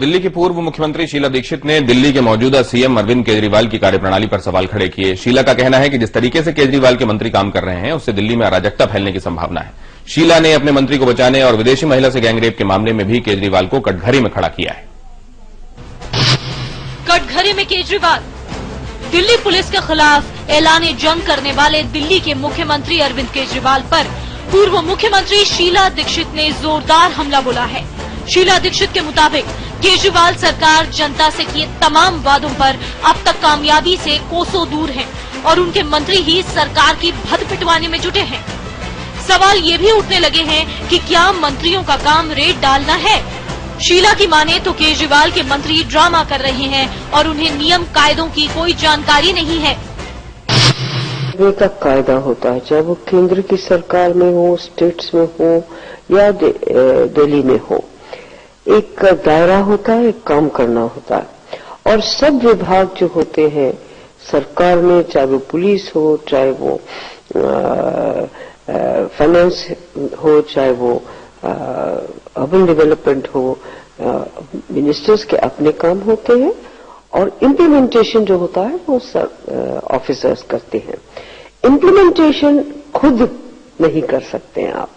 दिल्ली की पूर्व मुख्यमंत्री शीला दीक्षित ने दिल्ली के मौजूदा सीएम अरविंद केजरीवाल की कार्यप्रणाली पर सवाल खड़े किए। शीला का कहना है कि जिस तरीके से केजरीवाल के मंत्री काम कर रहे हैं उससे दिल्ली में अराजकता फैलने की संभावना है। शीला ने अपने मंत्री को बचाने और विदेशी महिला से गैंगरेप के मामले में भी केजरीवाल को कटघरे में खड़ा किया है। कटघरे में केजरीवाल, दिल्ली पुलिस के खिलाफ ऐलान जंग करने वाले दिल्ली के मुख्यमंत्री अरविंद केजरीवाल पर पूर्व मुख्यमंत्री शीला दीक्षित ने जोरदार हमला बोला है। शीला दीक्षित के मुताबिक केजरीवाल सरकार जनता से किए तमाम वादों पर अब तक कामयाबी से कोसों दूर है और उनके मंत्री ही सरकार की भद पिटवाने में जुटे हैं। सवाल ये भी उठने लगे हैं कि क्या मंत्रियों का काम रेड डालना है। शीला की माने तो केजरीवाल के मंत्री ड्रामा कर रहे हैं और उन्हें नियम कायदों की कोई जानकारी नहीं है। का कायदा होता है, चाहे वो केंद्र की सरकार में हो, स्टेट्स में हो या दिल्ली में हो, एक दायरा होता है, एक काम करना होता है। और सब विभाग जो होते हैं सरकार में, चाहे वो पुलिस हो, चाहे वो फाइनेंस हो, चाहे वो अर्बन डेवलपमेंट हो, मिनिस्टर्स के अपने काम होते हैं और इम्प्लीमेंटेशन जो होता है वो ऑफिसर्स करते हैं। इम्प्लीमेंटेशन खुद नहीं कर सकते हैं आप।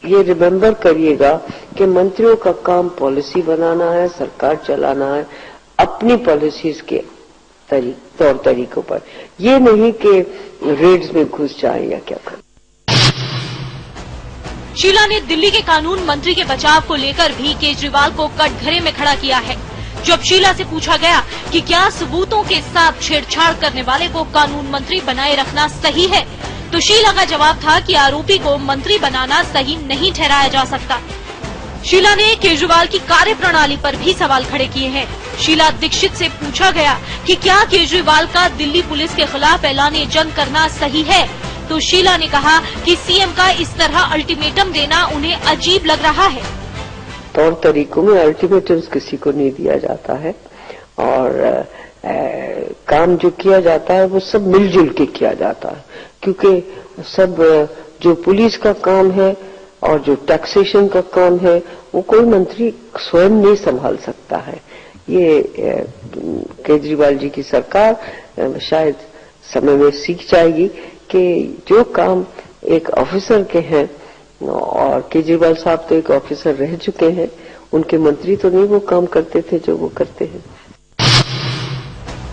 ये रिमेम्बर करिएगा कि मंत्रियों का काम पॉलिसी बनाना है, सरकार चलाना है अपनी पॉलिसीज के तौर तरीकों पर, ये नहीं कि रेड्स में घुस जाए या क्या करें। शीला ने दिल्ली के कानून मंत्री के बचाव को लेकर भी केजरीवाल को कटघरे में खड़ा किया है। जब शीला से पूछा गया कि क्या सबूतों के साथ छेड़छाड़ करने वाले को कानून मंत्री बनाए रखना सही है, तो शीला का जवाब था कि आरोपी को मंत्री बनाना सही नहीं ठहराया जा सकता। शीला ने केजरीवाल की कार्यप्रणाली पर भी सवाल खड़े किए हैं। शीला दीक्षित से पूछा गया कि क्या केजरीवाल का दिल्ली पुलिस के खिलाफ ऐलान जंग करना सही है, तो शीला ने कहा कि सीएम का इस तरह अल्टीमेटम देना उन्हें अजीब लग रहा है। तौर तरीकों में अल्टीमेटम्स किसी को नहीं दिया जाता है और काम जो किया जाता है वो सब मिलजुल के किया जाता है, क्योंकि सब जो पुलिस का काम है और जो टैक्सेशन का काम है वो कोई मंत्री स्वयं नहीं संभाल सकता है। ये केजरीवाल जी की सरकार शायद समय में सीख जाएगी कि जो काम एक ऑफिसर के हैं, और केजरीवाल साहब तो एक ऑफिसर रह चुके हैं, उनके मंत्री तो नहीं वो काम करते थे जो वो करते हैं।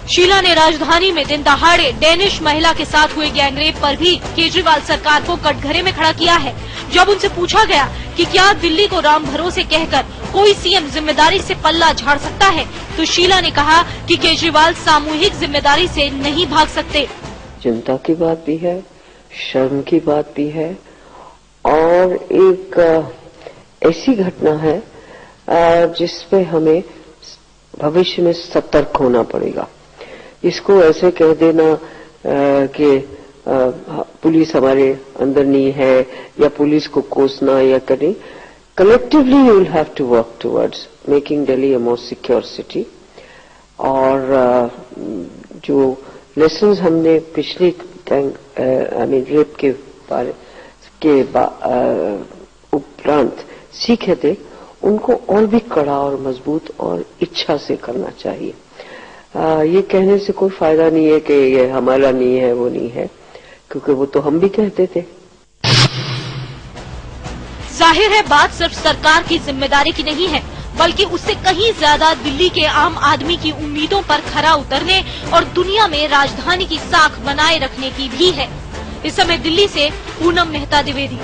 शीला ने राजधानी में दिन दहाड़े डेनिश महिला के साथ हुए गैंगरेप पर भी केजरीवाल सरकार को कटघरे में खड़ा किया है। जब उनसे पूछा गया कि क्या दिल्ली को राम भरोसे कहकर कोई सीएम जिम्मेदारी से पल्ला झाड़ सकता है, तो शीला ने कहा कि केजरीवाल सामूहिक जिम्मेदारी से नहीं भाग सकते। चिंता की बात भी है, शर्म की बात भी है और एक ऐसी घटना है जिसपे हमें भविष्य में सतर्क होना पड़ेगा। इसको ऐसे कह देना कि पुलिस हमारे अंदर नहीं है या पुलिस को कोसना या करें, collectively you will have to work towards making Delhi a more secure city. और जो लेसन्स हमने पिछले रेप के उपरांत सीखे थे, उनको और भी कड़ा और मजबूत और इच्छा से करना चाहिए। ये कहने से कोई फायदा नहीं है कि ये हमारा नहीं है, वो नहीं है, क्योंकि वो तो हम भी कहते थे। जाहिर है बात सिर्फ सरकार की जिम्मेदारी की नहीं है, बल्कि उससे कहीं ज्यादा दिल्ली के आम आदमी की उम्मीदों पर खरा उतरने और दुनिया में राजधानी की साख बनाए रखने की भी है। इस समय दिल्ली से पूनम मेहता द्विवेदी।